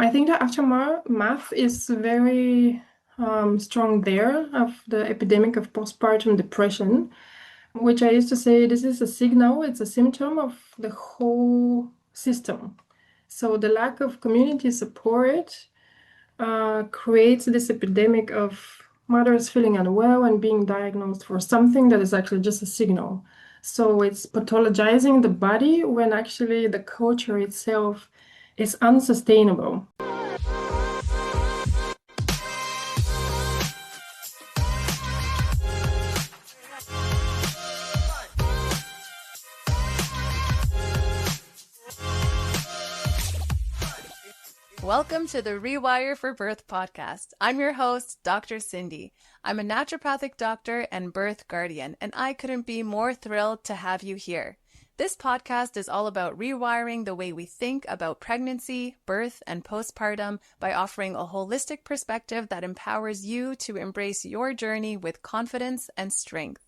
I think the aftermath is very strong there of the epidemic of postpartum depression, which I used to say this is a signal, it's a symptom of the whole system. So the lack of community support creates this epidemic of mothers feeling unwell and being diagnosed for something that is actually just a signal. So it's pathologizing the body when actually the culture itself is unsustainable. Welcome to the Rewire for Birth podcast. I'm your host, Dr. Cindy. I'm a naturopathic doctor and birth guardian, and I couldn't be more thrilled to have you here. This podcast is all about rewiring the way we think about pregnancy, birth, and postpartum by offering a holistic perspective that empowers you to embrace your journey with confidence and strength.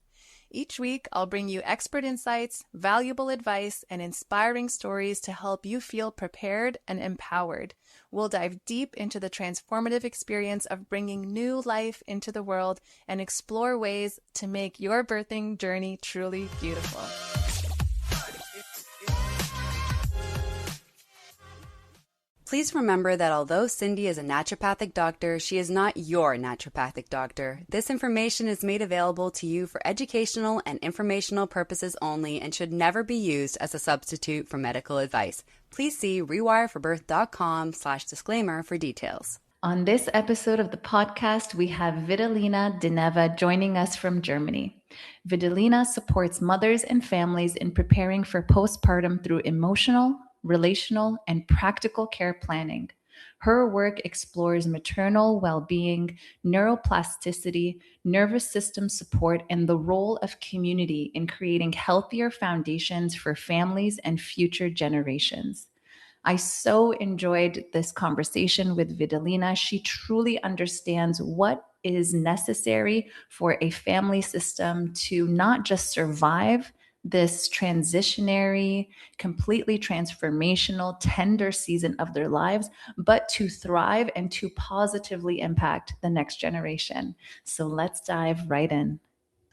Each week, I'll bring you expert insights, valuable advice, and inspiring stories to help you feel prepared and empowered. We'll dive deep into the transformative experience of bringing new life into the world and explore ways to make your birthing journey truly beautiful. Please remember that although Cindy is a naturopathic doctor, she is not your naturopathic doctor. This information is made available to you for educational and informational purposes only and should never be used as a substitute for medical advice. Please see rewireforbirth.com/disclaimer for details. On this episode of the podcast, we have Videlina Deneva joining us from Germany. Videlina supports mothers and families in preparing for postpartum through emotional, relational, and practical care planning. Her work explores maternal well-being, neuroplasticity, nervous system support, and the role of community in creating healthier foundations for families and future generations. I so enjoyed this conversation with Videlina. She truly understands what is necessary for a family system to not just survive this transitionary, completely transformational, tender season of their lives, but to thrive and to positively impact the next generation. So let's dive right in.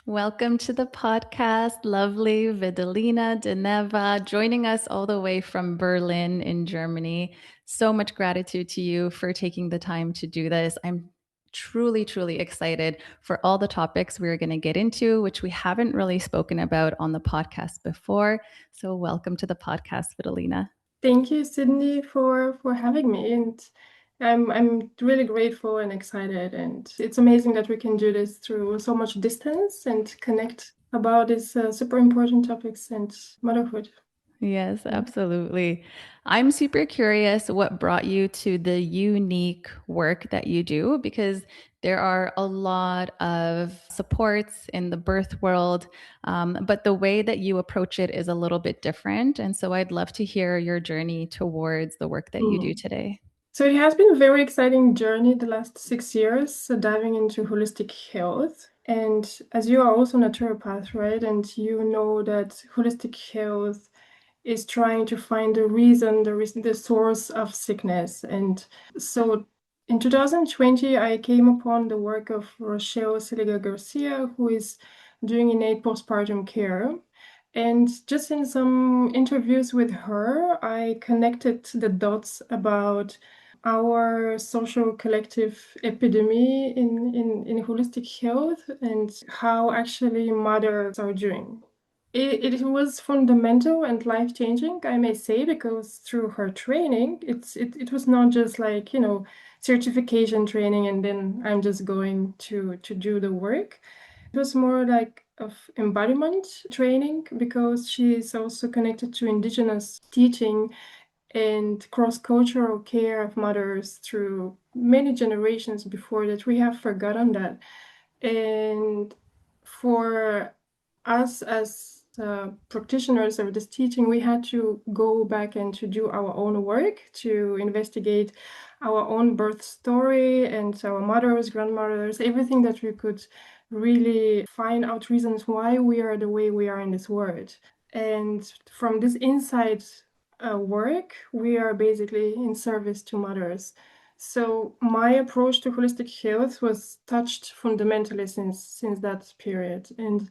Welcome to the podcast, lovely Videlina Deneva, joining us all the way from Berlin in Germany. So much gratitude to you for taking the time to do this. I'm truly, truly excited for all the topics we're going to get into, which we haven't really spoken about on the podcast before. So welcome to the podcast, Videlina. Thank you, Sydney, for having me. And I'm really grateful and excited. And it's amazing that we can do this through so much distance and connect about these super important topics and motherhood. Yes, absolutely. I'm super curious what brought you to the unique work that you do, because there are a lot of supports in the birth world, but the way that you approach it is a little bit different. And so I'd love to hear your journey towards the work that you do today. So it has been a very exciting journey the last 6 years, diving into holistic health. And as you are also a naturopath, right? And you know that holistic health is trying to find the source of sickness. And so in 2020, I came upon the work of Rochelle Seliger Garcia, who is doing innate postpartum care. And just in some interviews with her, I connected the dots about our social collective epidemic in holistic health and how actually mothers are doing. It was fundamental and life-changing, I may say, because through her training, it was not just like, certification training and then I'm just going to do the work. It was more like of embodiment training because she is also connected to indigenous teaching and cross-cultural care of mothers through many generations before that. We have forgotten that. And for us as practitioners of this teaching, we had to go back and to do our own work, to investigate our own birth story and our mothers, grandmothers, everything that we could really find out reasons why we are the way we are in this world. And from this insight, work, we are basically in service to mothers. So my approach to holistic health was touched fundamentally since that period. And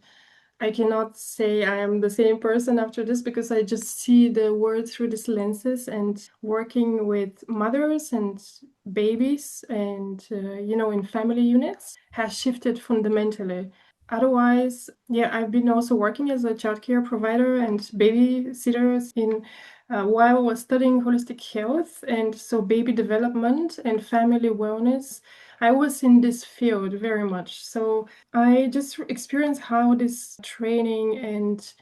I cannot say I am the same person after this because I just see the world through these lenses, and working with mothers and babies and, in family units has shifted fundamentally. Otherwise, yeah, I've been also working as a childcare provider and babysitters while I was studying holistic health, and so baby development and family wellness. I was in this field very much. So I just experienced how this training and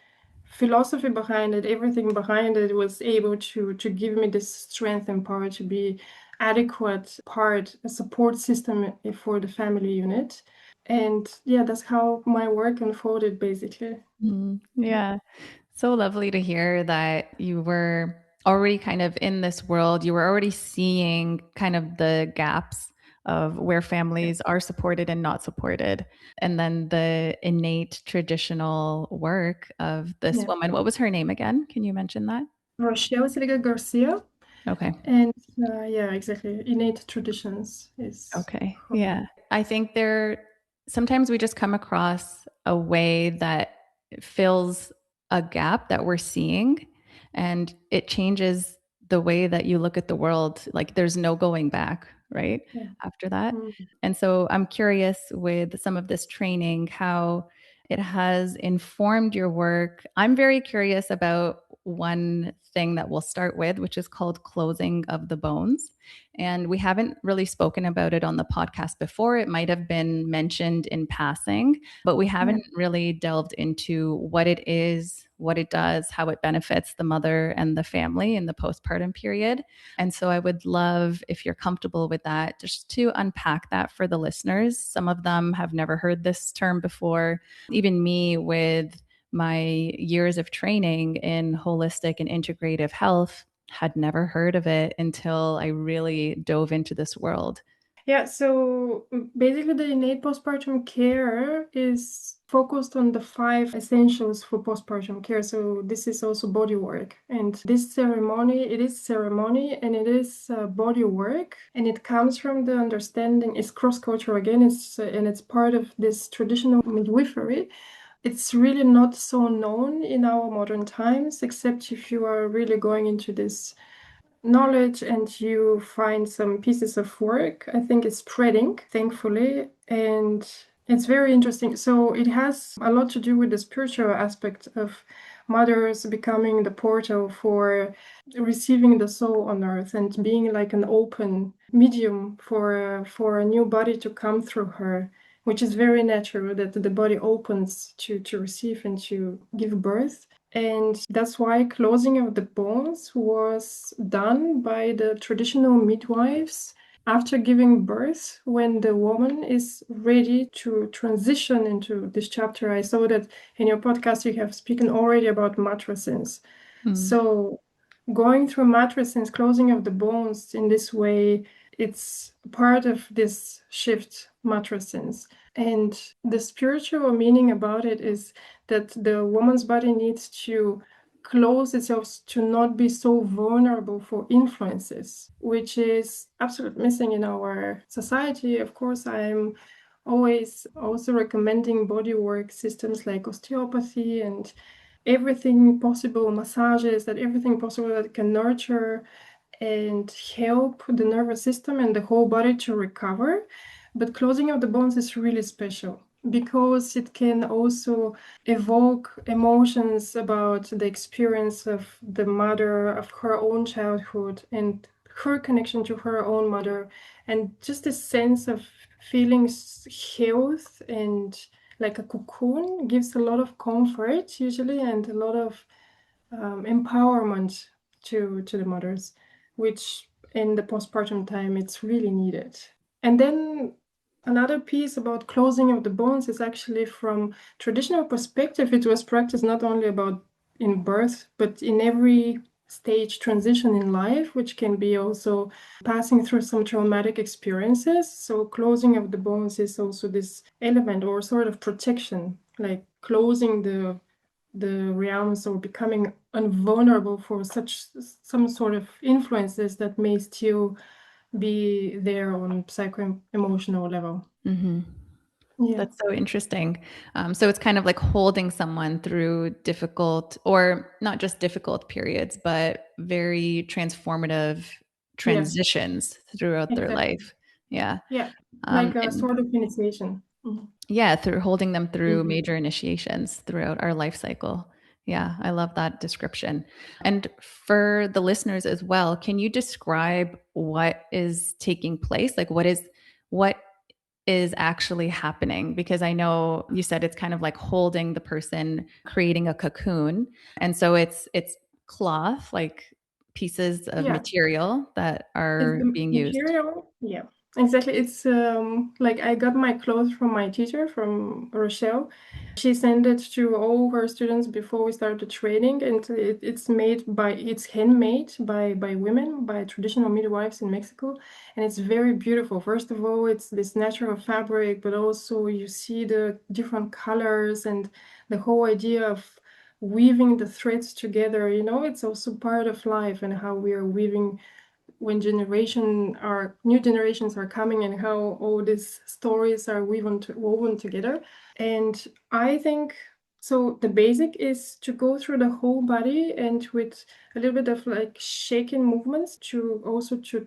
philosophy behind it, everything behind it, was able to give me this strength and power to be adequate part, a support system for the family unit. And yeah, that's how my work unfolded basically. Yeah. So lovely to hear that you were already kind of in this world. You were already seeing kind of the gaps of where families are supported and not supported. And then the innate traditional work of this Yeah. woman. What was her name again? Can you mention that? Rochelle Seliga Garcia. Okay. And yeah, exactly. Innate traditions is Okay. her. Yeah. I think sometimes we just come across a way that fills a gap that we're seeing, and it changes the way that you look at the world. Like there's no going back, right? Yeah. After that. Mm. And so I'm curious with some of this training, how it has informed your work. I'm very curious about one thing that we'll start with, which is called closing of the bones. And we haven't really spoken about it on the podcast before. It might have been mentioned in passing, but we haven't really delved into what it is, what it does, how it benefits the mother and the family in the postpartum period. And so I would love, if you're comfortable with that, just to unpack that for the listeners. Some of them have never heard this term before. Even me, with my years of training in holistic and integrative health, had never heard of it until I really dove into this world. Yeah, so basically the innate postpartum care is focused on the 5 essentials for postpartum care. So this is also body work. And this ceremony, it is ceremony and it is body work. And it comes from the understanding, it's cross-cultural again, and it's part of this traditional midwifery. It's really not so known in our modern times, except if you are really going into this knowledge and you find some pieces of work. I think it's spreading, thankfully, and it's very interesting. So it has a lot to do with the spiritual aspect of mothers becoming the portal for receiving the soul on earth and being like an open medium for a new body to come through her, which is very natural that the body opens to receive and to give birth. And that's why closing of the bones was done by the traditional midwives after giving birth, when the woman is ready to transition into this chapter. I saw that in your podcast you have spoken already about matrescence. So going through matrescence, closing of the bones in this way, it's part of this shift matrescence. And the spiritual meaning about it is that the woman's body needs to close itself to not be so vulnerable for influences, which is absolutely missing in our society. Of course, I'm always also recommending bodywork systems like osteopathy and everything possible, massages, that everything possible that can nurture and help the nervous system and the whole body to recover. But closing of the bones is really special because it can also evoke emotions about the experience of the mother, of her own childhood and her connection to her own mother, and just a sense of feeling health and like a cocoon gives a lot of comfort usually and a lot of empowerment to the mothers, which in the postpartum time it's really needed. And then another piece about closing of the bones is actually from traditional perspective, it was practiced not only about in birth, but in every stage transition in life, which can be also passing through some traumatic experiences. So closing of the bones is also this element or sort of protection, like closing the realms or becoming invulnerable for some sort of influences that may still be there on psycho-emotional level. Mm-hmm. Yeah. That's so interesting. So it's kind of like holding someone through difficult, or not just difficult periods, but very transformative Yeah, transitions throughout their exactly. life. Yeah. Yeah, like a And sort of initiation. Mhm. yeah, through holding them through Mhm. major initiations throughout our life cycle. Yeah, I love that description. And for the listeners as well, can you describe what is taking place? Like what is actually happening? Because I know you said it's kind of like holding the person, creating a cocoon. And so it's cloth, like pieces of Yeah. material that It's are the being used. material. Yeah, exactly. It's like I got my clothes from my teacher from Rochelle. She sent it to all her students before we started training, and it's handmade by women, by traditional midwives in Mexico, and it's very beautiful. First of all, it's this natural fabric, but also you see the different colors and the whole idea of weaving the threads together. It's also part of life and how we are weaving when new generations are coming, and how all these stories are woven together. And I think so the basic is to go through the whole body, and with a little bit of like shaking movements to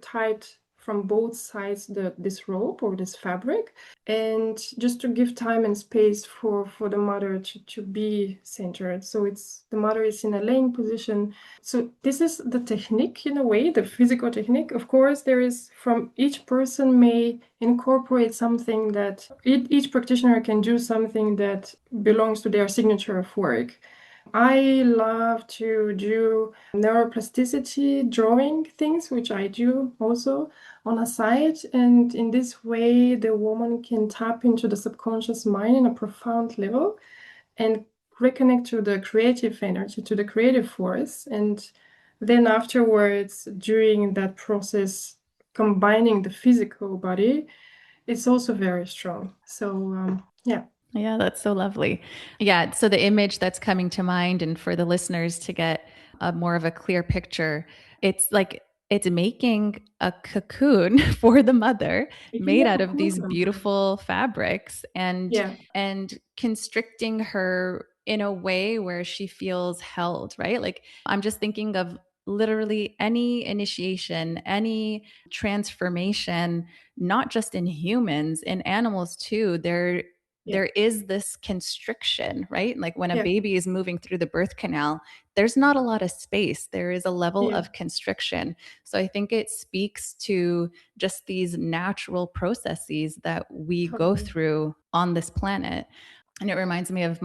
tight from both sides this rope or this fabric, and just to give time and space for the mother to be centered. So it's the mother is in a laying position. So this is the technique, in a way, the physical technique. Of course, there is, from each person may incorporate something that each practitioner can do something that belongs to their signature of work. I love to do neuroplasticity drawing things, which I do also on a side. And in this way, the woman can tap into the subconscious mind in a profound level and reconnect to the creative energy, to the creative force. And then afterwards, during that process, combining the physical body, it's also very strong. So, yeah. Yeah, that's so lovely. Yeah. So the image that's coming to mind, and for the listeners to get a more of a clear picture, it's like it's making a cocoon for the mother Making made a out of cocoon these for the mother. beautiful fabrics, and Yeah, and constricting her in a way where she feels held, right? Like I'm just thinking of literally any initiation, any transformation, not just in humans, in animals too. yeah, There is this constriction, right? Like when a yeah, baby is moving through the birth canal, there's not a lot of space. There is a level yeah, of constriction. So I think it speaks to just these natural processes that we go totally. through on this planet. And it reminds me of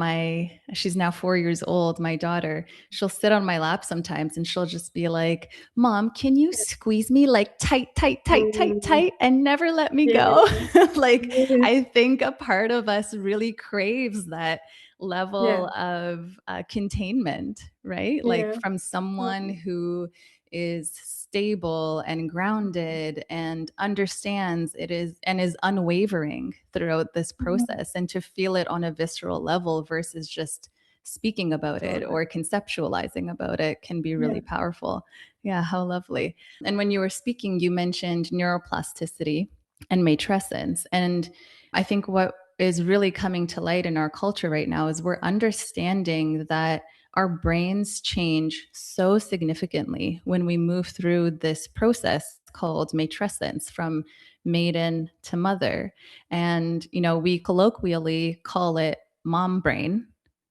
she's now 4 years old, my daughter. She'll sit on my lap sometimes and she'll just be like, Mom, can you squeeze me like tight, tight, tight, tight, Mm, tight, and never let me yeah, go? Like, yeah, I think a part of us really craves that yeah, level of containment, right? Like yeah, from someone totally. who is stable and grounded and understands it is and is unwavering throughout this Mhm. process, and to feel it on a visceral level versus just speaking about it Totally. or conceptualizing about it can be Yeah, really powerful. Yeah, how lovely. And when you were speaking, you mentioned neuroplasticity and matrescence. And I think what is really coming to light in our culture right now is we're understanding that our brains change so significantly when we move through this process called matrescence, from maiden to mother. And, we colloquially call it mom brain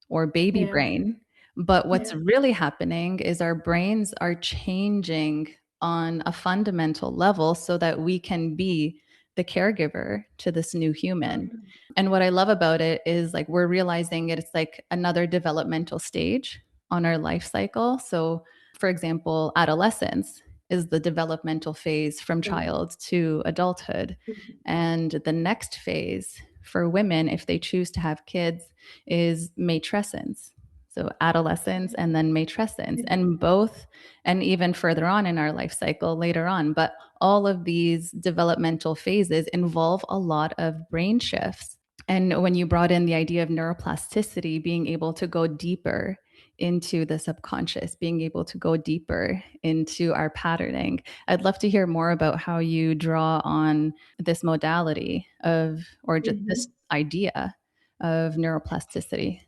or baby yeah, brain. But what's yeah, really happening is our brains are changing on a fundamental level so that we can be the caregiver to this new human. totally. And what I love about it is like we're realizing it's like another developmental stage on our life cycle. So, for example, adolescence is the developmental phase from Yeah. child to adulthood. Mhm. And the next phase for women, if they choose to have kids, is matrescence. So, adolescence and then matrescence, Yeah. and both, and even further on in our life cycle later on. But all of these developmental phases involve a lot of brain shifts. And when you brought in the idea of neuroplasticity, being able to go deeper into the subconscious, being able to go deeper into our patterning, I'd love to hear more about how you draw on this modality of, or just this idea of neuroplasticity.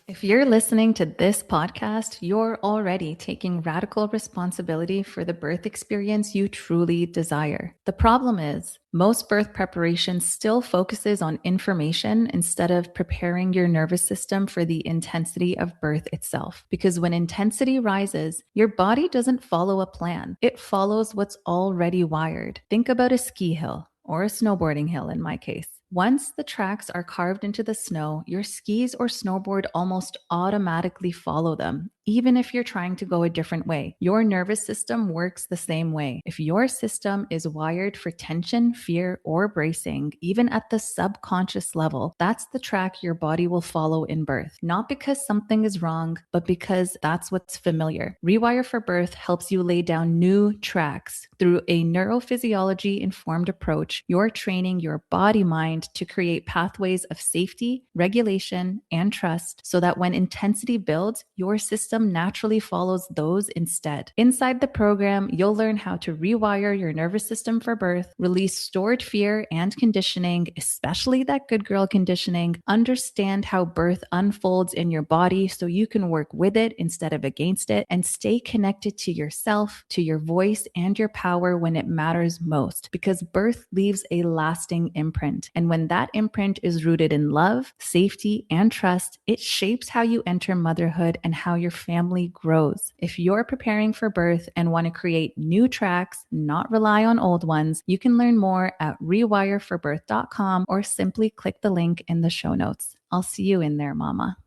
If you're listening to this podcast, you're already taking radical responsibility for the birth experience you truly desire. The problem is, most birth preparation still focuses on information instead of preparing your nervous system for the intensity of birth itself. Because when intensity rises, your body doesn't follow a plan. It follows what's already wired. Think about a ski hill, or a snowboarding hill in my case. Once the tracks are carved into the snow, your skis or snowboard almost automatically follow them, even if you're trying to go a different way. Your nervous system works the same way. If your system is wired for tension, fear, or bracing, even at the subconscious level, that's the track your body will follow in birth. Not because something is wrong, but because that's what's familiar. Rewire for Birth helps you lay down new tracks. Through a neurophysiology-informed approach, you're training your body-mind to create pathways of safety, regulation, and trust so that when intensity builds, your system naturally follows those instead. Inside the program, you'll learn how to rewire your nervous system for birth, release stored fear and conditioning, especially that good girl conditioning, understand how birth unfolds in your body so you can work with it instead of against it, and stay connected to yourself, to your voice, and your power when it matters most. Because birth leaves a lasting imprint. And when that imprint is rooted in love, safety, and trust, it shapes how you enter motherhood and how your family grows. If you're preparing for birth and want to create new tracks, not rely on old ones, you can learn more at rewireforbirth.com or simply click the link in the show notes. I'll see you in there, mama.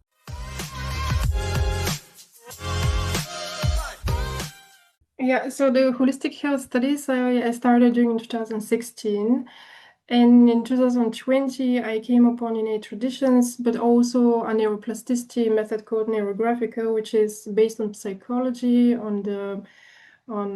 Yeah, so the holistic health studies I started doing in 2016. And in 2020, I came upon innate traditions, but also a neuroplasticity method called neurographical, which is based on psychology, on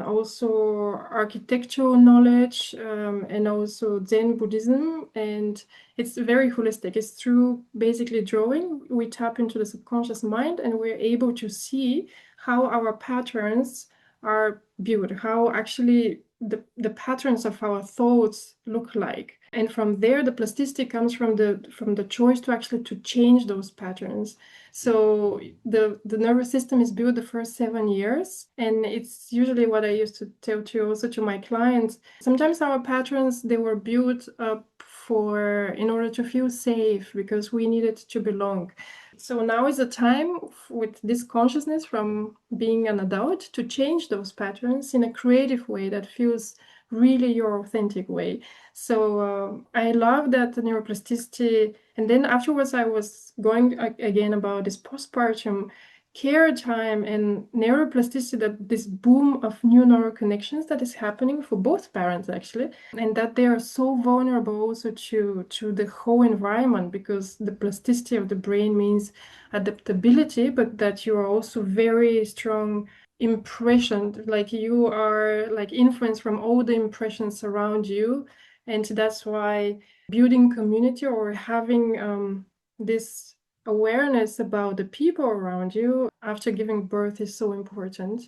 also architectural knowledge, and also Zen Buddhism. And it's very holistic. It's through basically drawing. We tap into the subconscious mind and we're able to see how our patterns are built, how actually the patterns of our thoughts look like. And from there, the plasticity comes from the choice to actually to change those patterns. So the nervous system is built the first 7 years, and it's usually what I used to tell to also to my clients. Sometimes our patterns, they were built up for in order to feel safe because we needed to belong. So now is the time with this consciousness from being an adult to change those patterns in a creative way that feels really your authentic way. So I love that neuroplasticity. And then afterwards, I was going again about this postpartum care time and neuroplasticity, that this boom of new neural connections that is happening for both parents actually, and that they are so vulnerable also to the whole environment, because the plasticity of the brain means adaptability, but that you are also very strong impression, like you are like influenced from all the impressions around you. And that's why building community or having this awareness about the people around you after giving birth is so important,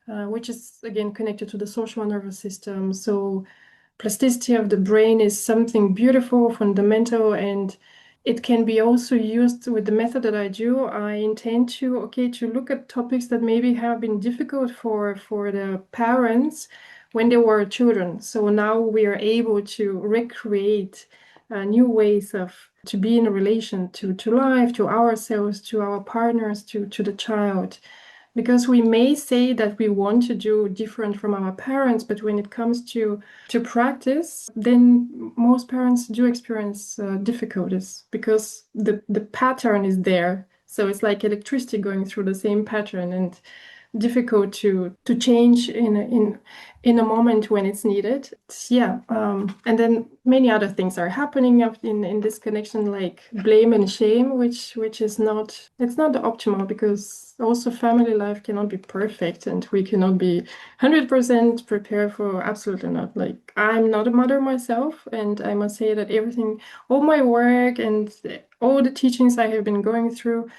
which is again connected to the social nervous system. So plasticity of the brain is something beautiful, fundamental, and it can be also used with the method that I do. I intend to look at topics that maybe have been difficult for the parents when they were children. So now we are able to recreate new ways of to be in a relation to life, to ourselves, to our partners, to the child. Because we may say that we want to do different from our parents, but when it comes to practice, then most parents do experience difficulties because the pattern is there. So it's like electricity going through the same pattern, and difficult to change in a moment when it's needed. Yeah, and then many other things are happening in this connection, like blame and shame, which is not, it's not optimal, because also family life cannot be perfect, and we cannot be 100% prepared for, absolutely not. Like, I'm not a mother myself, and I must say that everything, all my work and all the teachings I have been going through,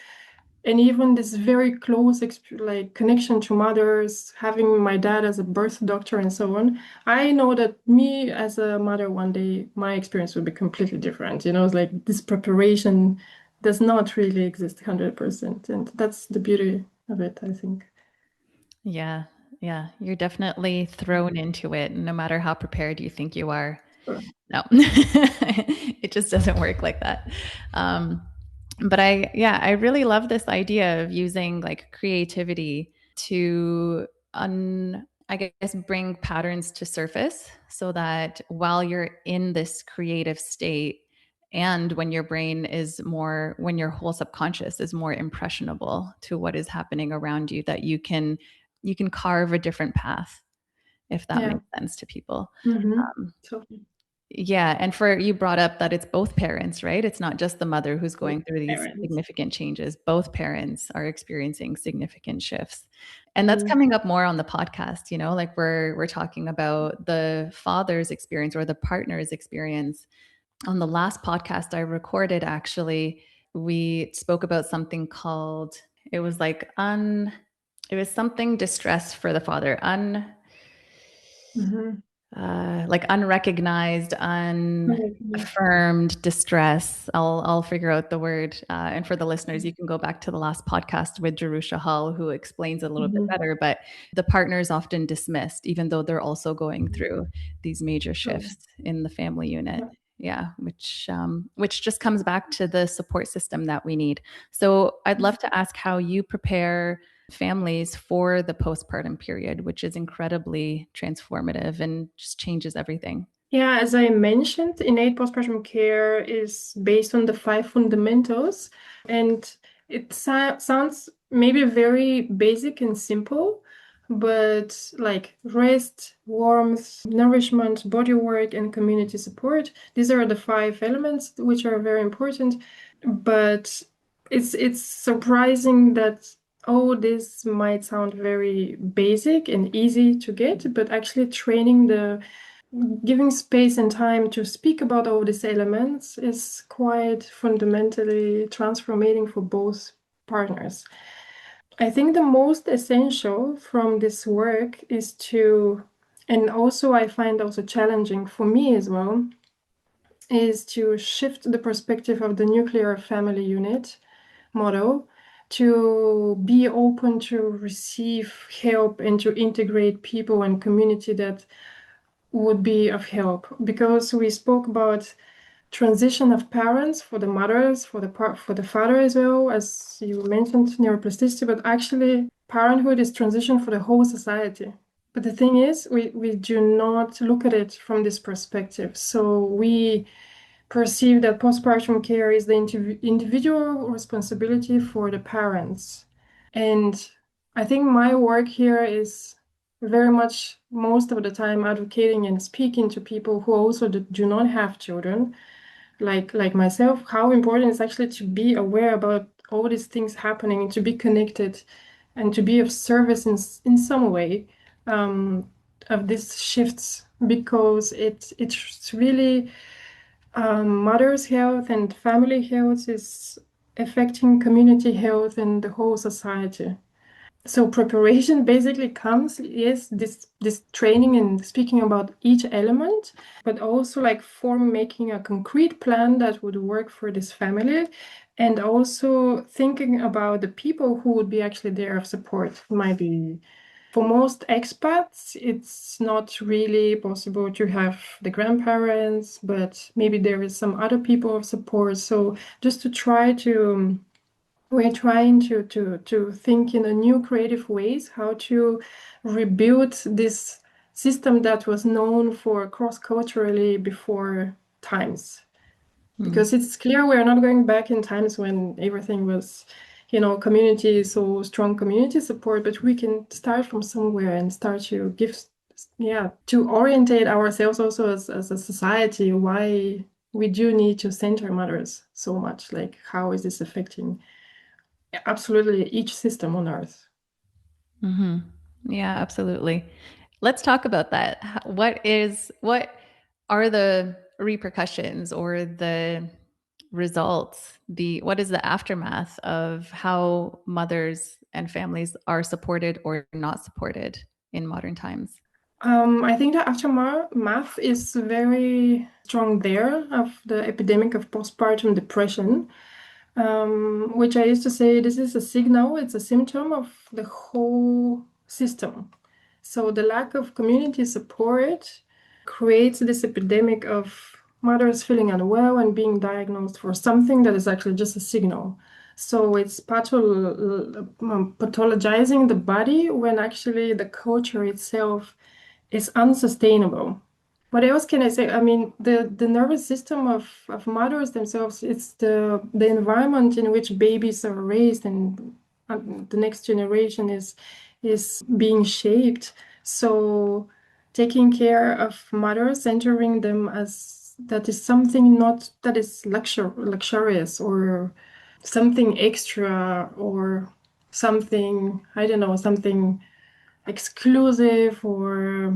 and even this very close like connection to mothers, having my dad as a birth doctor and so on, I know that me as a mother one day, my experience will be completely different. You know, it's like this preparation does not really exist 100%, and that's the beauty of it, I think. Yeah. Yeah. You're definitely thrown into it, no matter how prepared you think you are. Sure. No, it just doesn't work like that. But I really love this idea of using like creativity to I guess bring patterns to surface, so that while you're in this creative state, and when your brain is more, when your whole subconscious is more impressionable to what is happening around you, that you can carve a different path, if that Yeah. makes sense to people. Mm-hmm. Um, Totally. yeah. And for you brought up that it's both parents, right? It's not just the mother who's going through these Parents. significant changes. Both parents are experiencing significant shifts. And that's Mm-hmm. coming up more on the podcast, like we're talking about the father's experience or the partner's experience. On the last podcast I recorded, actually, we spoke about something called, it was like it was something distress for the father, Mm-hmm. like unrecognized, Mm-hmm. unaffirmed distress. I'll figure out the word. And for the listeners, you can go back to the last podcast with Jerusha Hall, who explains it a little bit Mm-hmm. better. But the partner is often dismissed, even though they're also going through these major True. shifts in the family unit. Yeah. Yeah, which just comes back to the support system that we need. So I'd love to ask how you prepare families for the postpartum period, which is incredibly transformative and just changes everything. Yeah, as I mentioned, innate postpartum care is based on the five fundamentals, and it sounds maybe very basic and simple, but like rest, warmth, nourishment, body work, and community support, these are the five elements which are very important. But it's surprising that, oh, this might sound very basic and easy to get, but actually training the giving space and time to speak about all these elements is quite fundamentally transforming for both partners. I think the most essential from this work is to, and also I find also challenging for me as well, is to shift the perspective of the nuclear family unit model, to be open to receive help and to integrate people and community that would be of help, because we spoke about transition of parents for the mothers, for the father as well, as you mentioned, neuroplasticity, but actually parenthood is transition for the whole society. But the thing is, we do not look at it from this perspective. So we perceive that postpartum care is the individual responsibility for the parents. And I think my work here is very much most of the time advocating and speaking to people who also do not have children, like myself, how important it's actually to be aware about all these things happening and to be connected and to be of service in some way, of these shifts, because it's really, mother's health and family health is affecting community health and the whole society. So preparation basically comes, yes, this training and speaking about each element, but also like for making a concrete plan that would work for this family, and also thinking about the people who would be actually there of support. Might be, for most expats, it's not really possible to have the grandparents, but maybe there is some other people of support. So just to try to, we're trying to think in a new creative ways how to rebuild this system that was known for cross-culturally before times, Mm. because it's clear we're not going back in times when everything was community, so strong community support, but we can start from somewhere and start to give, to orientate ourselves also as a society, why we do need to center mothers so much. Like, how is this affecting absolutely each system on earth? Mm-hmm. Yeah, absolutely. Let's talk about that. What are the repercussions or the results? What is the aftermath of how mothers and families are supported or not supported in modern times? I think the aftermath is very strong there of the epidemic of postpartum depression, which I used to say this is a signal, it's a symptom of the whole system. So the lack of community support creates this epidemic of mothers feeling unwell and being diagnosed for something that is actually just a signal. So it's pathologizing the body when actually the culture itself is unsustainable. What else can I say? I mean, the nervous system of mothers themselves, it's the environment in which babies are raised, and the next generation is being shaped. So taking care of mothers, centering them as that is something not that is luxurious or something extra or something, I don't know, something exclusive or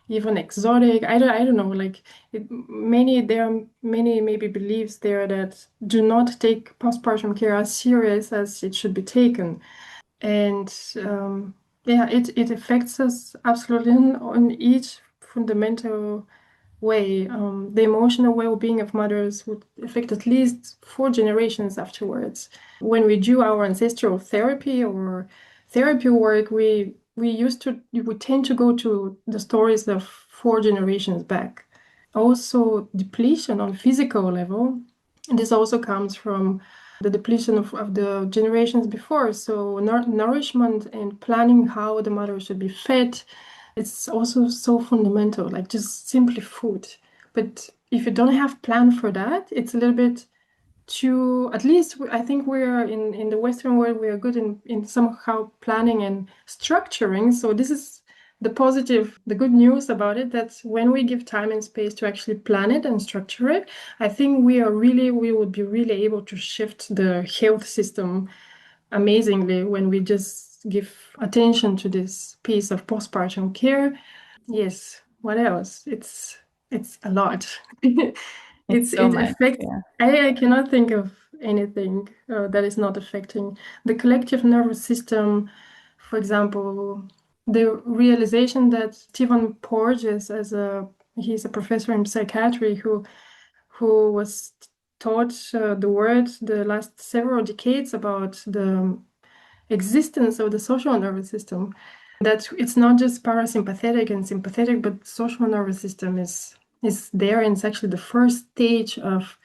even exotic. I don't know. Like there are many maybe beliefs there that do not take postpartum care as serious as it should be taken, and it affects us absolutely on each fundamental way. The emotional well-being of mothers would affect at least 4 generations afterwards. When we do our ancestral therapy or therapy work, we tend to go to the stories of 4 generations back. Also, depletion on physical level. And this also comes from the depletion of the generations before. So nourishment and planning how the mother should be fed, it's also so fundamental, like just simply food. But if you don't have plan for that, it's a little bit too, at least I think we're in the Western world, we are good in somehow planning and structuring. So this is the positive, the good news about it, that when we give time and space to actually plan it and structure it, I think we would be really able to shift the health system amazingly when we just give attention to this piece of postpartum care. Yes, what else? It's a lot. It's so It much. affects. Yeah. I cannot think of anything that is not affecting the collective nervous system. For example, the realization that Stephen Porges, he's a professor in psychiatry who was taught the word the last several decades about the existence of the social nervous system, that it's not just parasympathetic and sympathetic, but social nervous system is there, and it's actually the first stage of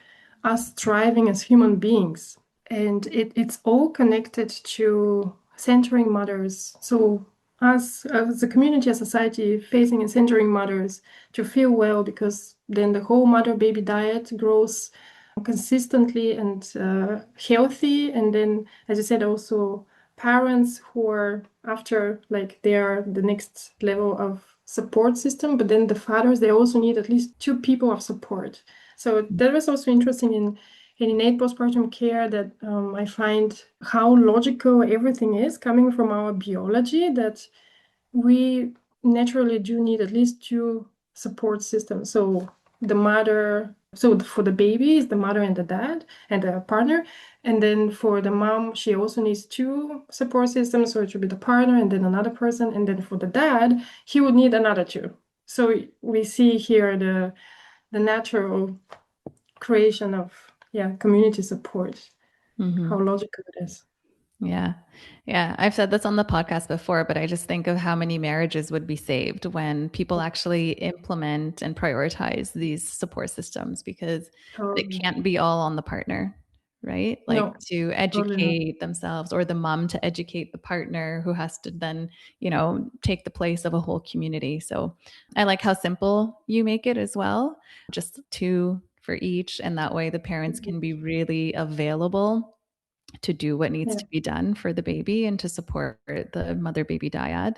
us thriving as human beings. And it's all connected to centering mothers. So as a community, a society, facing and centering mothers to feel well, because then the whole mother-baby diet grows consistently and healthy. And then, as you said, also parents who are after, like, they are the next level of support system, but then the fathers, they also need at least 2 people of support. So that was also interesting in innate postpartum care, that I find how logical everything is coming from our biology, that we naturally do need at least 2 support systems. So the mother, so for the baby is the mother and the dad and the partner. And then for the mom, she also needs 2 support systems. So it should be the partner and then another person. And then for the dad, he would need another 2. So we see here the natural creation of community support, Mm-hmm. how logical it is. Yeah. Yeah. I've said this on the podcast before, but I just think of how many marriages would be saved when people actually implement and prioritize these support systems, because it Totally. can't be all on the partner, right? Like No, to totally not. educate themselves, or the mom to educate the partner, who has to then, take the place of a whole community. So I like how simple you make it as well, just 2 for each. And that way the parents can be really available to do what needs Yeah. to be done for the baby and to support the mother baby dyad.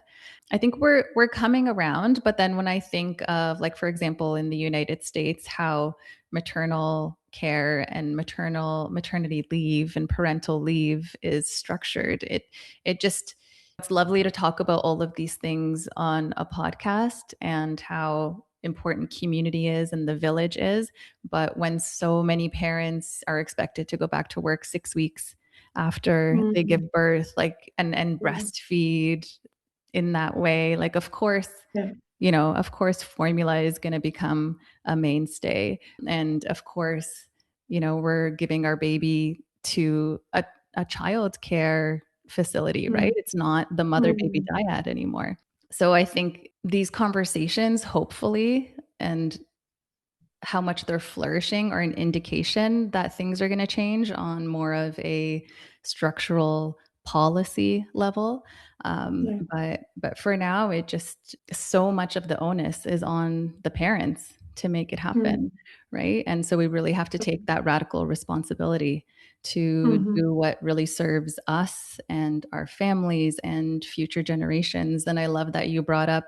I think we're coming around, but then when I think of, like, for example, in the United States, how maternal care and maternity leave and parental leave is structured, it just, it's lovely to talk about all of these things on a podcast and how important community is and the village is. But when so many parents are expected to go back to work 6 weeks after they Mm. give birth, like, and Yeah. breastfeed in that way, like, of course, Yeah. of course formula is going to become a mainstay, and of course, we're giving our baby to a child care facility, right? Mm. It's not the mother baby Mm. dyad anymore. So I think these conversations, hopefully, and how much they're flourishing are an indication that things are going to change on more of a structural policy level. Yeah. But for now, it just, so much of the onus is on the parents to make it happen, Mm. right? And so we really have to take that radical responsibility to Mhm. do what really serves us and our families and future generations. And I love that you brought up,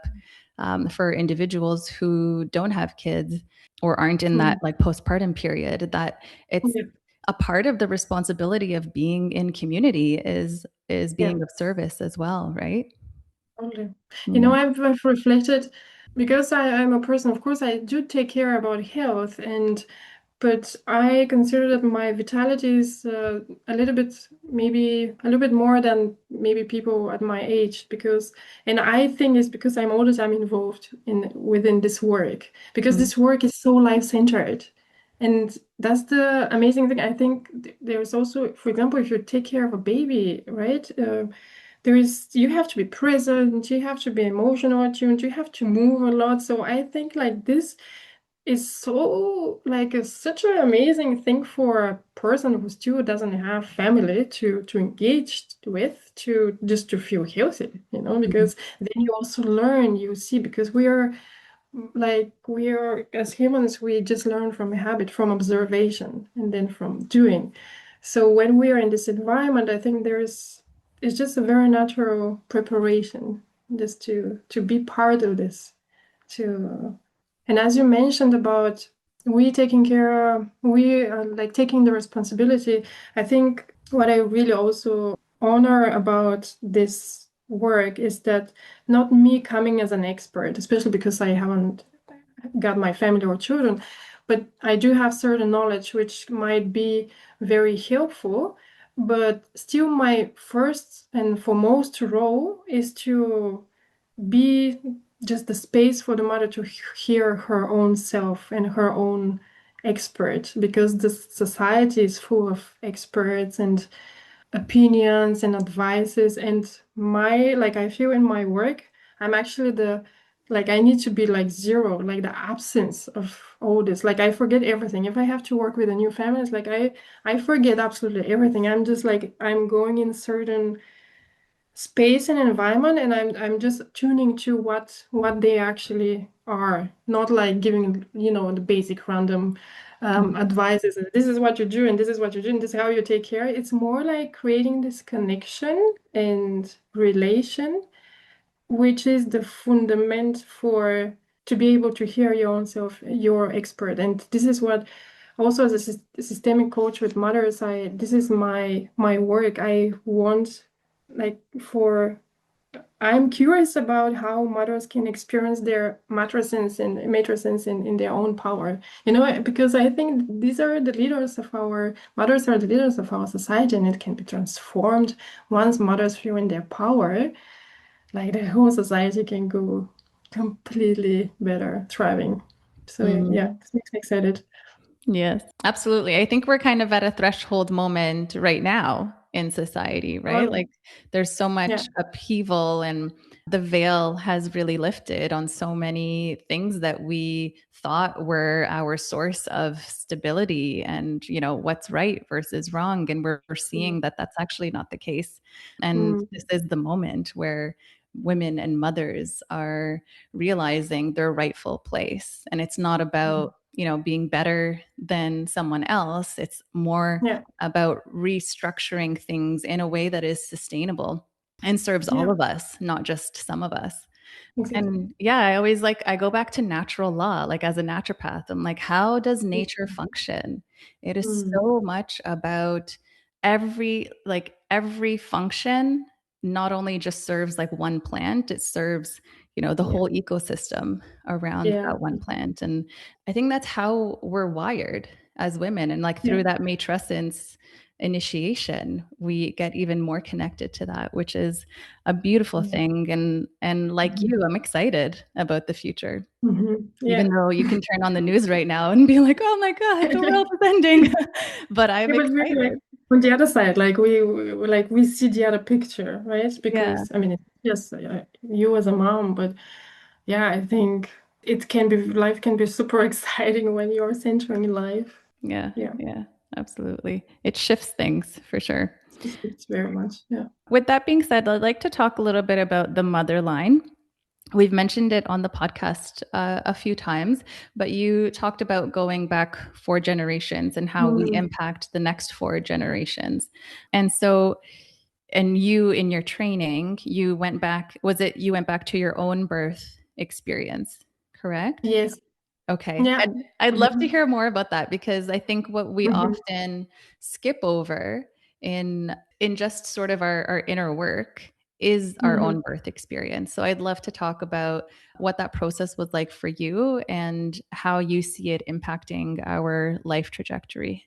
for individuals who don't have kids or aren't in that Mm. like postpartum period, that it's Yeah. a part of the responsibility of being in community is Yeah. being of service as well, right? Totally. Yeah. I've reflected because I'm a person, of course, I do take care about health, and but I consider that my vitality is a little bit, maybe a little bit more than maybe people at my age, because, and I think it's because I'm all the time involved in within this work, because Mm. this work is so life-centered. And that's the amazing thing. I think there's also, for example, if you take care of a baby, right? There is, you have to be present, you have to be emotional attuned, you have to move a lot. So I think like this is so like such an amazing thing for a person who still doesn't have family to engage with, to just to feel healthy, Mhm. because then you also learn, you see, because we are as humans, we just learn from habit, from observation, and then from doing. So when we are in this environment, I think it's just a very natural preparation just to be part of this, to and as you mentioned about we are like taking the responsibility. I think what I really also honor about this work is that not me coming as an expert, especially because I haven't got my family or children, but I do have certain knowledge which might be very helpful. But still, my first and foremost role is to be just the space for the mother to hear her own self and her own expert, because the society is full of experts and opinions and advices. And my, like, I feel in my work, I'm actually the, like, I need to be like zero, like the absence of all this. Like, I forget everything. If I have to work with a new family, it's like I forget absolutely everything. I'm just like, I'm going in certain space and environment, and I'm just tuning to what they actually are, not like giving the basic random advices, and this is what you do and this is what you do and this is how you take care. It's more like creating this connection and relation, which is the fundament for to be able to hear your own self, your expert. And this is what also, as a systemic coach with mothers, I this is my work. I want, like, for I'm curious about how mothers can experience their matrescence in their own power. Because I think these are the leaders of our mothers are the leaders of our society, and it can be transformed once mothers feel in their power. Like, the whole society can go completely better, thriving. So Mm. yeah, this makes me excited. Yes, absolutely. I think we're kind of at a threshold moment right now in society, right? Totally. Like, there's so Yeah. much upheaval, and the veil has really lifted on so many things that we thought were our source of stability and, what's right versus wrong. And we're seeing that that's actually not the case. And Mm. this is the moment where women and mothers are realizing their rightful place. And it's not about being better than someone else. It's more Yeah. about restructuring things in a way that is sustainable and serves Yeah. all of us, not just some of us. Exactly. And yeah, I go back to natural law. Like as a naturopath, I'm like, how does nature function? It is Mm. so much about every function not only just serves like one plant, it serves, the Yeah. whole ecosystem around Yeah. that one plant. And I think that's how we're wired as women. And like Yeah. through that matrescence initiation, we get even more connected to that, which is a beautiful Yeah. thing. And like you, I'm excited about the future. Even Yeah. though you can turn on the news right now and be like, "Oh my god, the world is ending." But I'm Yeah, but we're like excited. on the other side, like we see the other picture, right? Yeah. Because I mean, yes, you as a mom, but yeah, I think life can be super exciting when you're centering life. Yeah. Yeah, Yeah. Absolutely. It shifts things for sure. it's very much. Yeah. With that being said, I'd like to talk a little bit about the mother line. We've mentioned it on the podcast a few times, but you talked about going back 4 generations and how we Mm. impact the next 4 generations. And so, and you in your training, you went back to your own birth experience, correct? Yes. Okay. Yeah. I'd love to Mhm. hear more about that because I think what we Mhm. often skip over in just sort of our inner work is our Mhm. own birth experience. So I'd love to talk about what that process was like for you and how you see it impacting our life trajectory.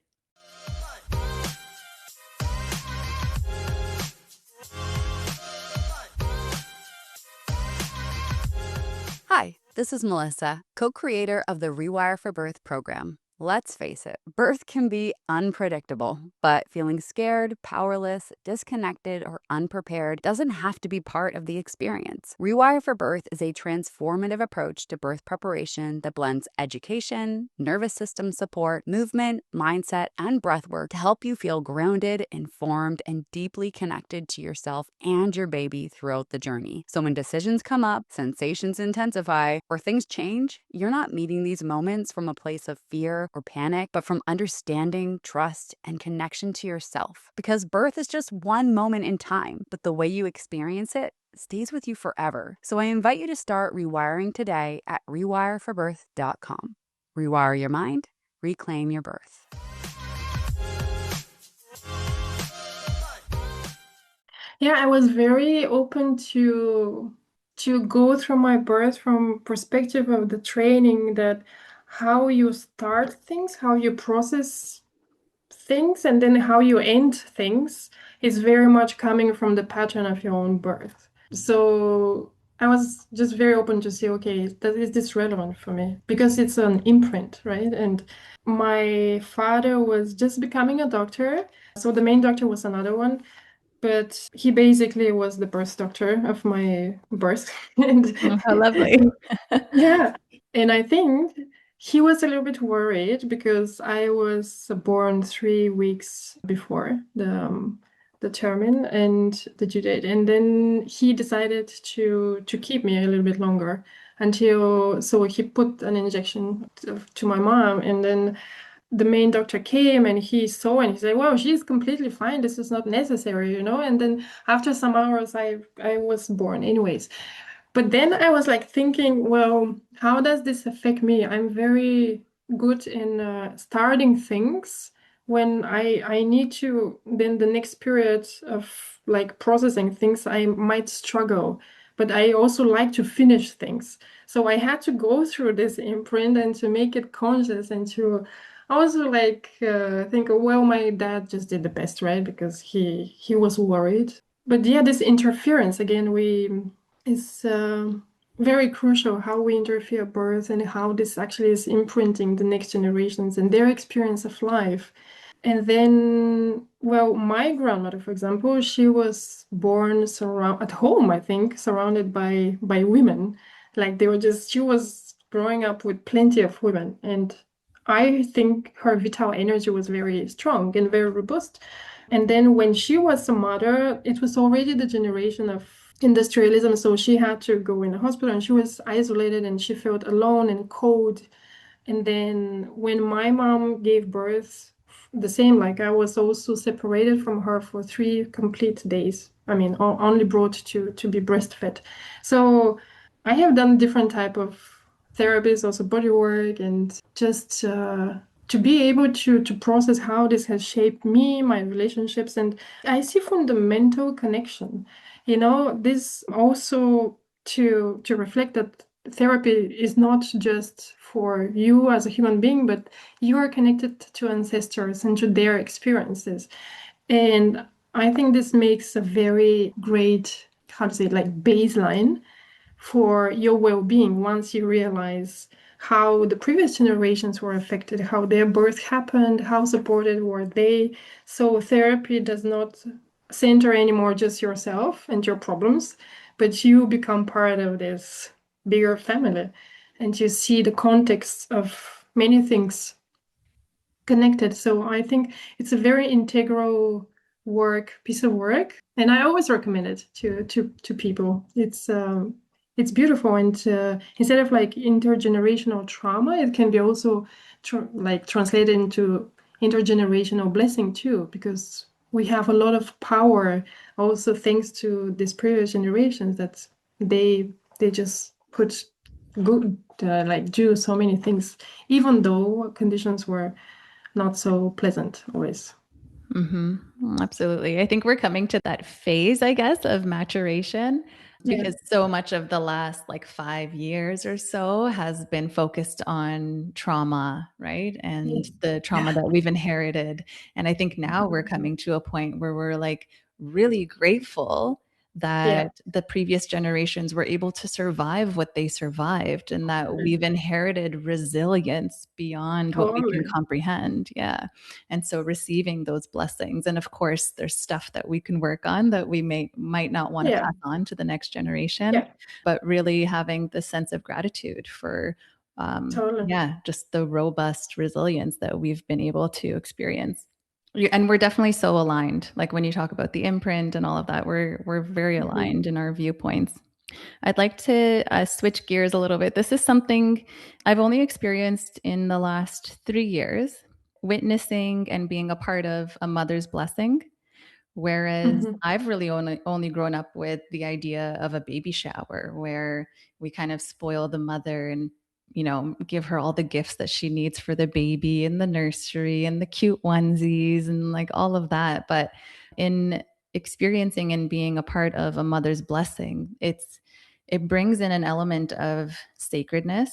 Hi, this is Melissa, co-creator of the Rewire for Birth program. Let's face it, birth can be unpredictable, but feeling scared, powerless, disconnected, or unprepared doesn't have to be part of the experience. Rewire for Birth is a transformative approach to birth preparation that blends education, nervous system support, movement, mindset, and breathwork to help you feel grounded, informed, and deeply connected to yourself and your baby throughout the journey. So when decisions come up, sensations intensify, or things change, you're not meeting these moments from a place of fear or panic, but from understanding, trust, and connection to yourself. Because birth is just one moment in time, but the way you experience it stays with you forever. So I invite you to start rewiring today at rewireforbirth.com. Rewire your mind, reclaim your birth. Yeah, I was very open to go through my birth from perspective of the training, that how you start things, how you process things, and then how you end things is very much coming from the pattern of your own birth. So I was just very open to say, okay, is this relevant for me? Because it's an imprint, right? And my father was just becoming a doctor. So the main doctor was another one, but he basically was the birth doctor of my birth. And How lovely. yeah, and I think he was a little bit worried because I was born 3 weeks before the termin and the due date, and then he decided to keep me a little bit longer until, so he put an injection to my mom, and then the main doctor came and he saw and he said, "Wow, she's completely fine. This is not necessary, you know." And then after some hours, I was born, anyways. But then I was like thinking, well, how does this affect me? I'm very good in starting things. When I need to, then the next period of like processing things, I might struggle. But I also like to finish things. So I had to go through this imprint and to make it conscious and to also like think, oh, well, my dad just did the best, right? Because he was worried. But yeah, this interference again, we is very crucial, how we interfere at birth and how this actually is imprinting the next generations and their experience of life. And then, well, my grandmother, for example, she was born at home, I think, surrounded by women. Like they were just, she was growing up with plenty of women. And I think her vital energy was very strong and very robust. And then when she was a mother, it was already the generation of industrialism. So she had to go in the hospital and she was isolated and she felt alone and cold. And then when my mom gave birth, the same, like I was also separated from her for 3 complete days. I mean, only brought to be breastfed. So I have done different type of therapies, also body work, and just to be able to process how this has shaped me, my relationships, and I see fundamental connection. This also to reflect that therapy is not just for you as a human being, but you are connected to ancestors and to their experiences. And I think this makes a very great, how to say it, like baseline for your well-being once you realize how the previous generations were affected, how their birth happened, how supported were they. So therapy does not center anymore just yourself and your problems, but you become part of this bigger family and you see the context of many things connected. So I think it's a very integral piece of work, and I always recommend it to people. It's beautiful, and instead of like intergenerational trauma, it can be also translated into intergenerational blessing too, because we have a lot of power also thanks to these previous generations that they just put good like do so many things even though conditions were not so pleasant always. Absolutely. I think we're coming to that phase, I guess, of maturation Yeah. because so much of the last like 5 years or so has been focused on trauma, right? And the trauma Yeah. that we've inherited. And I think now we're coming to a point where we're like really grateful Yeah. that the previous generations were able to survive what they survived and that we've inherited resilience beyond what we can Totally. comprehend. Yeah. And so receiving those blessings, and of course there's stuff that we can work on that we might not want to Yeah. pass on to the next generation, Yeah. but really having the sense of gratitude for Totally. yeah, just the robust resilience that we've been able to experience. And we're definitely so aligned. Like when you talk about the imprint and all of that, we're very Mhm. aligned in our viewpoints. I'd like to switch gears a little bit. This is something I've only experienced in the last 3 years, witnessing and being a part of a mother's blessing. Whereas Mhm. I've really only grown up with the idea of a baby shower where we kind of spoil the mother and give her all the gifts that she needs for the baby and the nursery and the cute onesies and like all of that. But in experiencing and being a part of a mother's blessing, it brings in an element of sacredness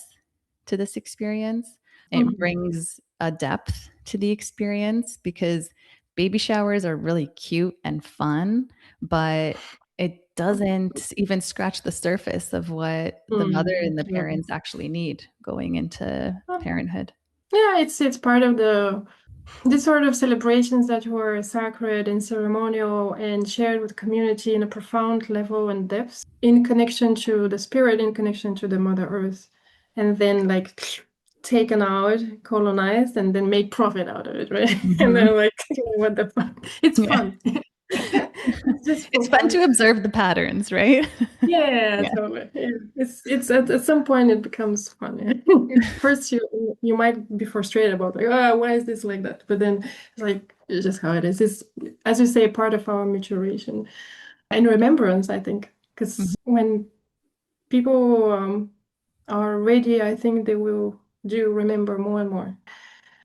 to this experience. It Mhm. brings a depth to the experience because baby showers are really cute and fun, but it doesn't even scratch the surface of what the mother Mm. and the Yeah. parents actually need going into parenthood. Yeah, it's part of the sort of celebrations that were sacred and ceremonial and shared with community in a profound level and depth in connection to the spirit, in connection to the Mother Earth, and then like taken out, colonized, and then make profit out of it, right? And Mhm. then like, what the fuck? It's Yeah. fun. It's just for It's fun fun. to observe the patterns, right? Yeah, Yeah. totally. Yeah. It's at some point it becomes fun. First you might be frustrated about like, oh, why is this like that? But then it's like it's just how it is. It's, as you say, part of our maturation and remembrance, I think. Because when people are ready, I think they will do remember more and more.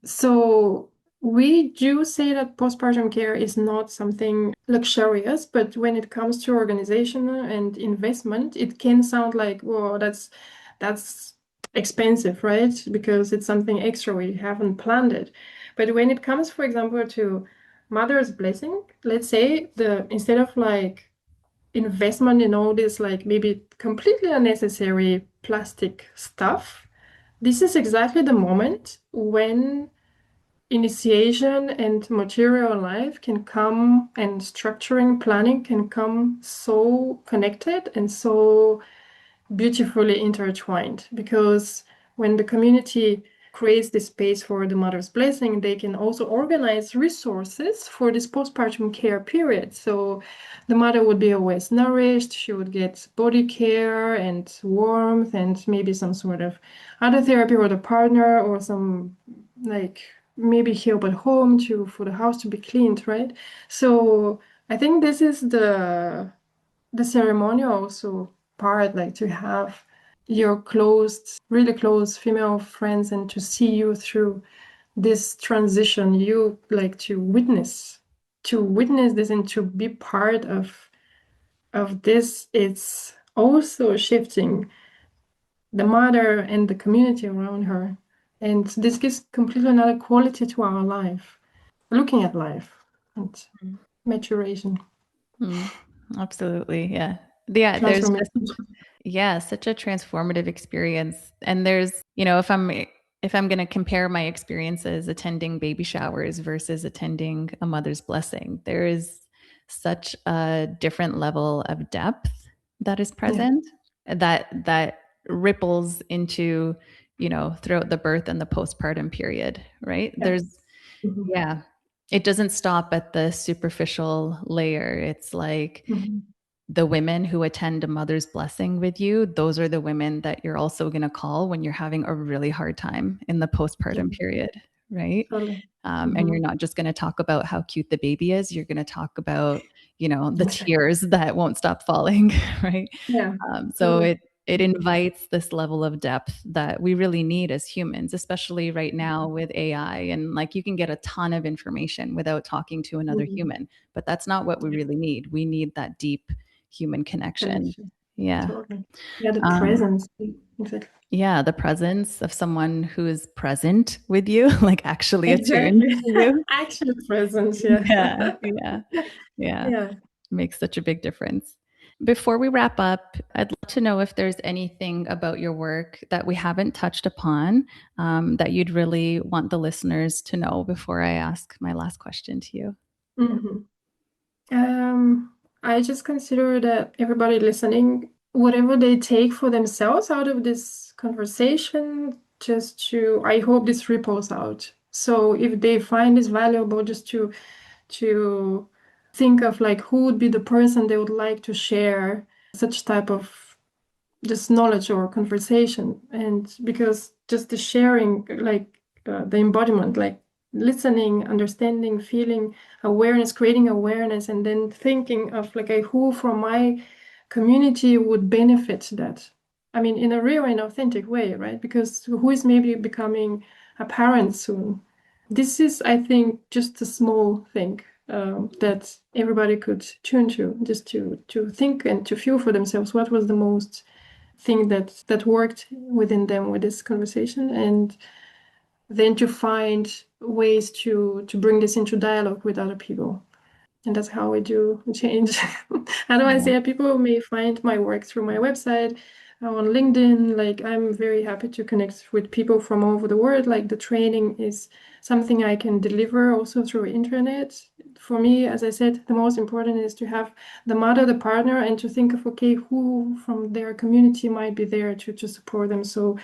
So we do say that postpartum care is not something luxurious, but when it comes to organization and investment, it can sound like, whoa, that's expensive, right? Because it's something extra we haven't planned it. But when it comes, for example, to mother's blessing, let's say the instead of like investment in all this like maybe completely unnecessary plastic stuff, this is exactly the moment when initiation and material life can come and structuring planning can come so connected and so beautifully intertwined because when the community creates the space for the mother's blessing, they can also organize resources for this postpartum care period. So the mother would be always nourished, she would get body care and warmth and maybe some sort of other therapy or the partner or some like maybe help at home for the house to be cleaned, right? So I think this is the ceremonial also part, like to have your close, really close female friends and to see you through this transition, you like to witness this and to be part of this. It's also shifting the mother and the community around her, and this gives completely another quality to our life, looking at life and maturation. Absolutely. Yeah. Yeah. There's Transformation. such a transformative experience. And there's, if I'm going to compare my experiences attending baby showers versus attending a mother's blessing, there is such a different level of depth that is present that ripples into, throughout the birth and the postpartum period, right? Yeah. There's, yeah, it doesn't stop at the superficial layer. It's like the women who attend a mother's blessing with you, those are the women that you're also going to call when you're having a really hard time in the postpartum period, right? Totally. And you're not just going to talk about how cute the baby is. You're going to talk about, the Exactly. tears that won't stop falling, right? Yeah. So Totally. it invites this level of depth that we really need as humans, especially right now with AI. And like you can get a ton of information without talking to another human, but that's not what we really need. We need that deep human connection. Connection. Yeah. Totally. Yeah, the Um, presence. Exactly. yeah, the presence of someone who is present with you, like actually attuned Exactly. to you. Actual presence. Yeah. Yeah, yeah, yeah. Yeah. Makes such a big difference. Before we wrap up, I'd love to know if there's anything about your work that we haven't touched upon that you'd really want the listeners to know before I ask my last question to you. Mhm. I just consider that everybody listening, whatever they take for themselves out of this conversation, I hope this ripples out. So if they find this valuable, just to think of like who would be the person they would like to share such type of just knowledge or conversation. And because just the sharing, like the embodiment, like listening, understanding, feeling, awareness, creating awareness, and then thinking of like who from my community would benefit that. I mean, in a real and authentic way, right? Because who is maybe becoming a parent soon? This is, I think, just a small thing that everybody could tune to, just to think and to feel for themselves what was the most thing that worked within them with this conversation, and then to find ways to bring this into dialogue with other people. And that's how I do change. Otherwise, yeah, people may find my work through my website, on LinkedIn. Like, I'm very happy to connect with people from all over the world. Like, the training is something I can deliver also through internet. For me, as I said, the most important is to have the mother, the partner, and to think of, okay, who from their community might be there to support them. So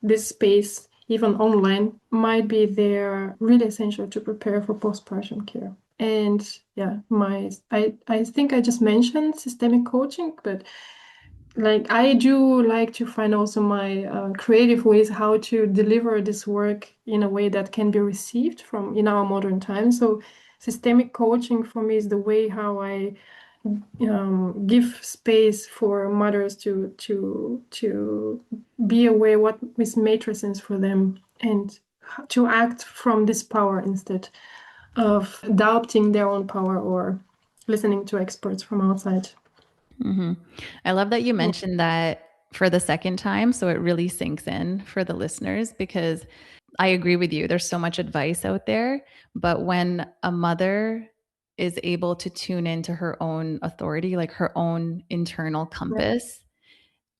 this space, even online, might be there really essential to prepare for postpartum care. And yeah, I think I just mentioned systemic coaching, but like I do like to find also my creative ways how to deliver this work in a way that can be received from in our modern times. So systemic coaching for me is the way how I give space for mothers to be aware what is matrescence for them and to act from this power instead of doubting their own power or listening to experts from outside. I love that you mentioned that for the second time. So it really sinks in for the listeners because I agree with you. There's so much advice out there. But when a mother is able to tune into her own authority, like her own internal Yeah. compass,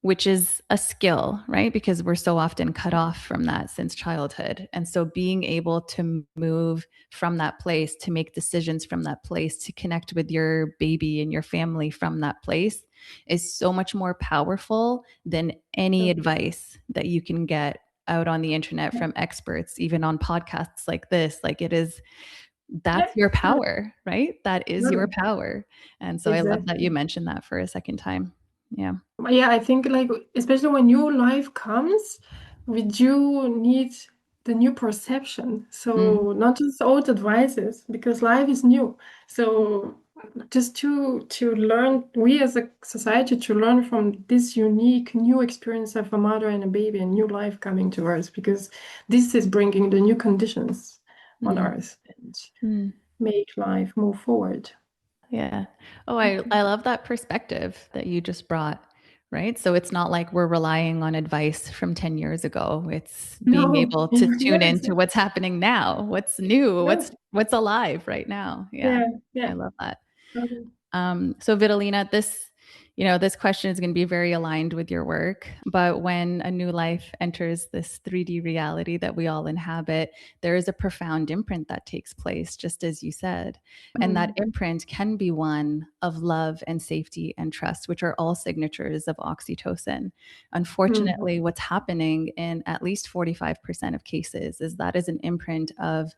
which is a skill, right? Because we're so often cut off from that since childhood. And so being able to move from that place, to make decisions from that place, to connect with your baby and your family from that place is so much more powerful than any advice that you can get out on the internet from experts, even on podcasts like this. Like Yeah, that's your power, right? That is your totally. power. And so I love that you Exactly. mentioned that for a second time. Yeah. Yeah, I think like especially when new life comes, we do need the new perception. Mm, So not just old advices, because life is new. So just to learn, we as a society to learn from this unique new experience of a mother and a baby, and new life coming to Earth, because this is bringing the new conditions on mm, Earth and mm. make life move forward. Yeah. Oh, I love that perspective that you just brought, right? So it's not like we're relying on advice from 10 years ago. It's being No, able to tune yeah, into what's happening now, what's new, yeah, what's alive right now. Yeah. yeah, I yeah. love that. Okay. So Vitalina, this question is going to be very aligned with your work, but when a new life enters this 3D reality that we all inhabit, there is a profound imprint that takes place, just as you said. And that Mm. imprint can be one of love and safety and trust, which are all signatures of oxytocin. Mhm. Unfortunately, what's happening in at least 45% of cases is that is an imprint of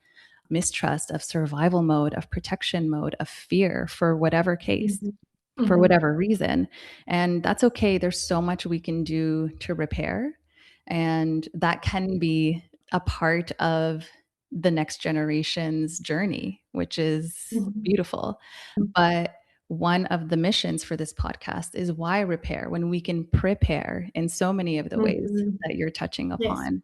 mistrust, of survival mode, of protection mode, of fear for whatever case, Mhm. for Mhm. whatever reason. And that's okay. There's so much we can do to repair. And that can be a part of the next generation's journey, which is Mhm. beautiful. But one of the missions for this podcast is why repair when we can prepare in so many of the ways Mhm. that you're touching Yes. upon.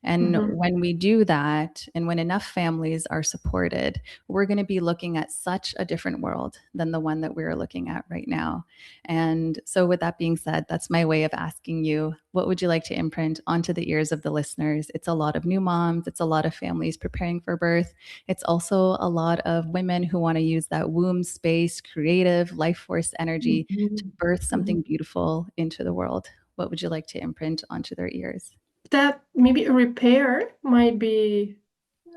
And Mhm. when we do that, and when enough families are supported, we're going to be looking at such a different world than the one that we're looking at right now. And so, with that being said, that's my way of asking you, what would you like to imprint onto the ears of the listeners? It's a lot of new moms, it's a lot of families preparing for birth. It's also a lot of women who want to use that womb space, creative, life force energy to Mhm. birth Mhm. something beautiful into the world. What would you like to imprint onto their ears? That maybe a repair might be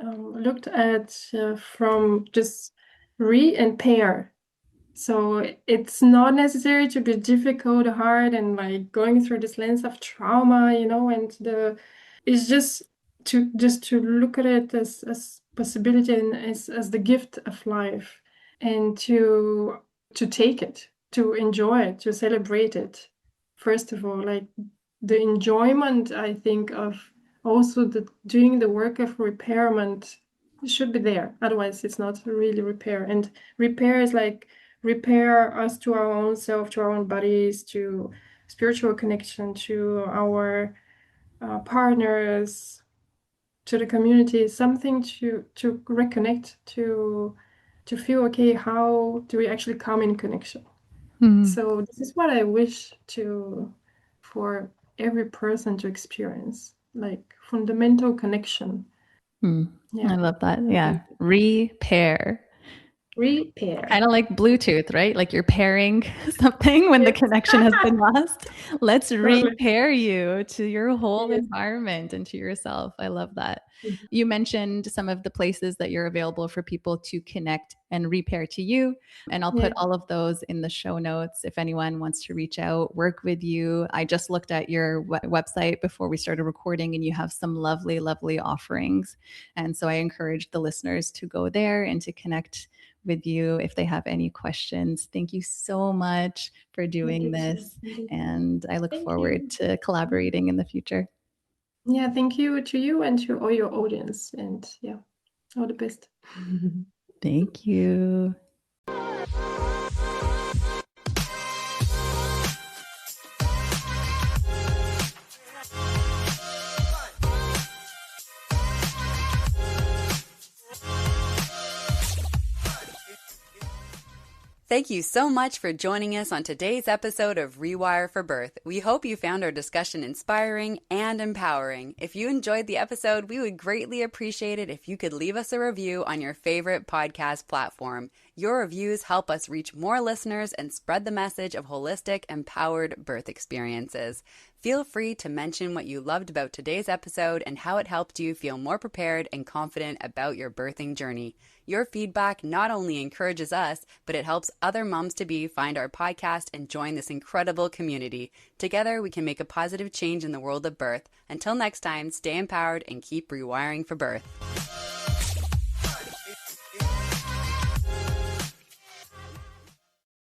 looked at from just re and pair. So it's not necessary to be difficult, hard, and like going through this lens of trauma, and it's just to look at it as possibility and as the gift of life, and to take it, to enjoy it, to celebrate it. First of all, like the enjoyment, I think, of also the doing the work of repairment should be there. Otherwise, it's not really repair. And repair is like repair us to our own self, to our own bodies, to spiritual connection, to our partners, to the community, something to reconnect, to feel okay. How do we actually come in connection? Hmm. So this is what I wish to for every person to experience, like fundamental connection. Hmm. Yeah, I love that. I Yeah. think Repair. repair. Kind of like Bluetooth, right? Like you're pairing something when the Yes, connection has been lost. Let's totally. repair you to your whole Yes. environment and to yourself. I love that. You mentioned some of the places that you're available for people to connect and repair to you. And I'll put Yeah. all of those in the show notes if anyone wants to reach out, work with you. I just looked at your website before we started recording, and you have some lovely, lovely offerings. And so I encourage the listeners to go there and to connect with you if they have any questions. Thank you so much for Thank doing you so this. much. And I look Thank forward you. to collaborating in the future. Yeah, thank you to you and to all your audience. And yeah, all the best. Thank you. Thank you so much for joining us on today's episode of Rewire for Birth. We hope you found our discussion inspiring and empowering. If you enjoyed the episode, we would greatly appreciate it if you could leave us a review on your favorite podcast platform. Your reviews help us reach more listeners and spread the message of holistic, empowered birth experiences. Feel free to mention what you loved about today's episode and how it helped you feel more prepared and confident about your birthing journey. Your feedback not only encourages us, but it helps other moms-to-be find our podcast and join this incredible community. Together, we can make a positive change in the world of birth. Until next time, stay empowered and keep rewiring for birth.